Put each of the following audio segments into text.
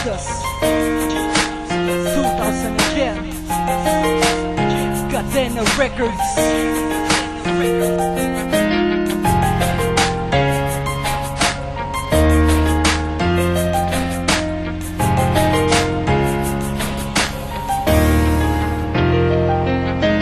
Jesus 2010 Cadena Records.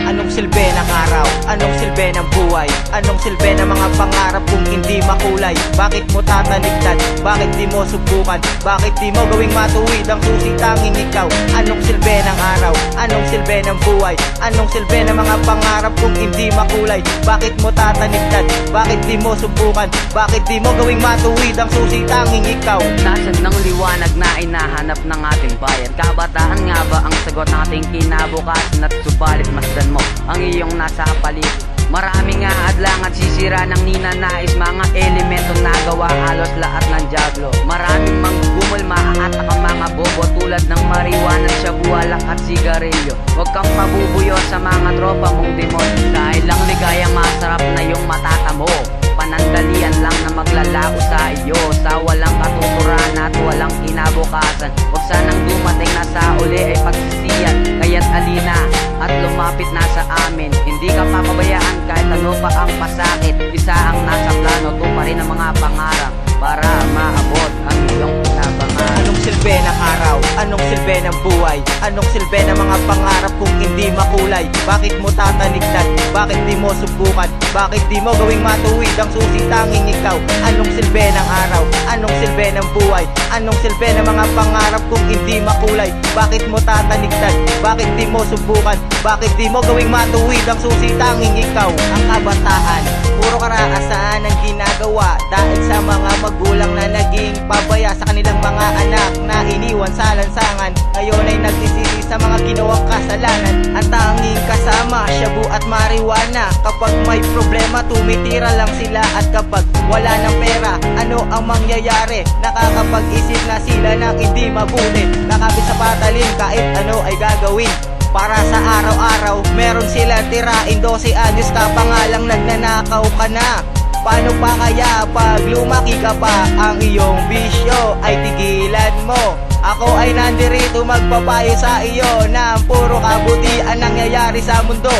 Anong silbi ng araw? Anong silbi ng buhay? Anong silbi ng mga pangarap kung hindi makulay? Bakit mo tatalikdan? Bakit di mo subukan? Bakit di mo gawing matuwid ang susi tanging ikaw? Anong silbi ng araw? Anong silbi ng buhay? Anong silbi ng mga pangarap kung hindi makulay? Bakit mo tatalikdan? Bakit di mo subukan? Bakit di mo gawing matuwid ang susi tanging ikaw? Nasaan ng liwanag na inahanap ng ating bayan? Kabataan nga ba ang sagot ng ating kinabukasan? At subalit masdan mo ang iyong nasa paligid. Marami nga adlang at sisira ng ninanais, mga elementong nagawa halos lahat ng jaglo. Maraming manggugumol, maaatak ang mga bobo tulad ng marijuana, shabualak at sigarilyo. Huwag kang pabubuyo sa mga tropa mong demon, dahil lang ligayang masarap na yung matatamo. Panandalian lang na maglalao sa iyo, sa walang katuturan at walang kinabukasan. Huwag sanang dumating na sa uli ay pagsisiyan, kaya't alina at lumapit na sa amin. Hindi ka papabayaan kahit ano pa ang pasakit. Isa ang nasa plano, tuparin ang mga pangarap para maabot ang iyong pinapangarap. Anong silbi ng araw? Anong silbi ng buhay? Anong silbi ng mga pangarap kung hindi makulay? Bakit mo tatalikdan? Bakit di mo subukan? Bakit di mo gawing matuwid ang susi tanging ikaw? Anong silbi ng araw? Anong silbi ng buhay? Anong silbi ng mga pangarap kung hindi makulay? Bakit mo tatalikdan? Bakit di mo subukan? Bakit di mo gawing matuwid ang susi tanging ikaw? Ang kabataan, puro karaasan ang ginagawa dahil sa mga magulang na naging pabaya sa kanilang mga anak na iniwan sa lansangan. Ngayon ay nagsisisi sa mga ginawang kasalanan. Ang tanging kasama, shabu at marijuana. Kapag may problema, tumitira lang sila. At kapag wala ng pera, ano ang mangyayari? Nakakapag-isip na sila ng hindi mabuti. Nakabit sa patalim, kahit ano ay gagawin. Para sa araw-araw, meron sila tirain. 12 anyos ka pa nga lang, nagnanakaw ka na. Paano pa kaya pag lumaki ka pa? Ang iyong bisyo ay tigilan mo. Ako ay nandirito magpapayo sa iyo na puro kabutihan nangyayari sa mundo.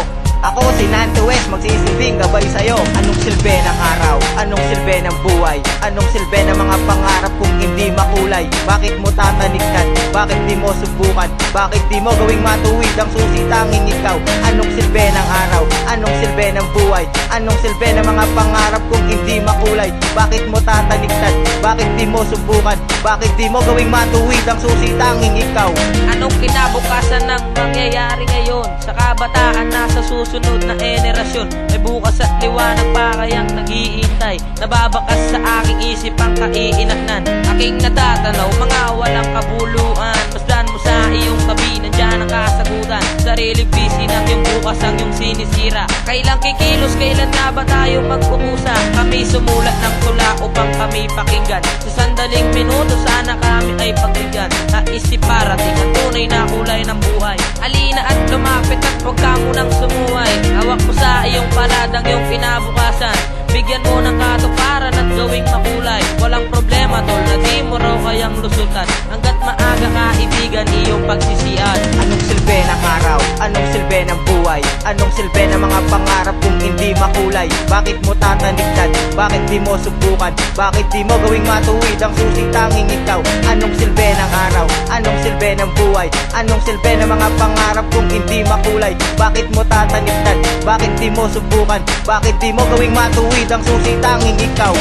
Ako si Nante West, magsisilbing gabay sa'yo. Anong silbi ng araw? Anong silbi ng buhay? Anong silbi ng mga pangarap kung hindi makulay? Bakit mo tatalikdan? Bakit di mo subukan? Bakit di mo gawing matuwid ang susi tanging ikaw? Anong silbi ng araw? Anong silbi ng buhay? Anong silbi ng mga pangarap kung hindi makulay? Bakit mo tatalikdan? Bakit di mo subukan? Bakit di mo gawing matuwid ang susi tanging ikaw? Anong kinabukasan ng mangyayari ngayon sa kabataan na sa susunod na henerasyon? May bukas at liwanag pa kayang nag-iintay, nababakas sa aking isip ang kaiinatnan. Aking natatanaw, mga walang kabuluhan. Masdan mo sa iyong tabi, nandyan ang kasagutan. Sariling busy ng iyong bukas ang iyong sinisira. Kailang kikilos, kailan na ba tayo mag-uusa? Kami sumulat ng tula upang kami pakinggan. Sa sandaling minuto sana kami ay pakinggan. Naisip parating ang tunay na kulay ng buhay. Alina at lumapit at huwag ka munang sumuway. Hawak mo sa iyong paladang iyong kinabukasan. Bigyan mo ng katuparan at gawing makulay. Walang problema tol, na di mo raw kayang lusutan. Hanggat maaga kaibigan iyong pagsisian. Anong silbi ng araw? Anong silbi ng buhay? Anong silbi ng mga pangarap kung hindi makulay? Bakit mo tatalikdan? Bakit di mo subukan? Bakit di mo gawing matuwid ang susi tanging ikaw? Anong silbi ng araw? Anong silbi ng buhay? Anong silbi ng mga pangarap kung hindi makulay? Bakit mo tatalikdan? Bakit di mo subukan? Bakit di mo gawing matuwid ang susi tanging ikaw?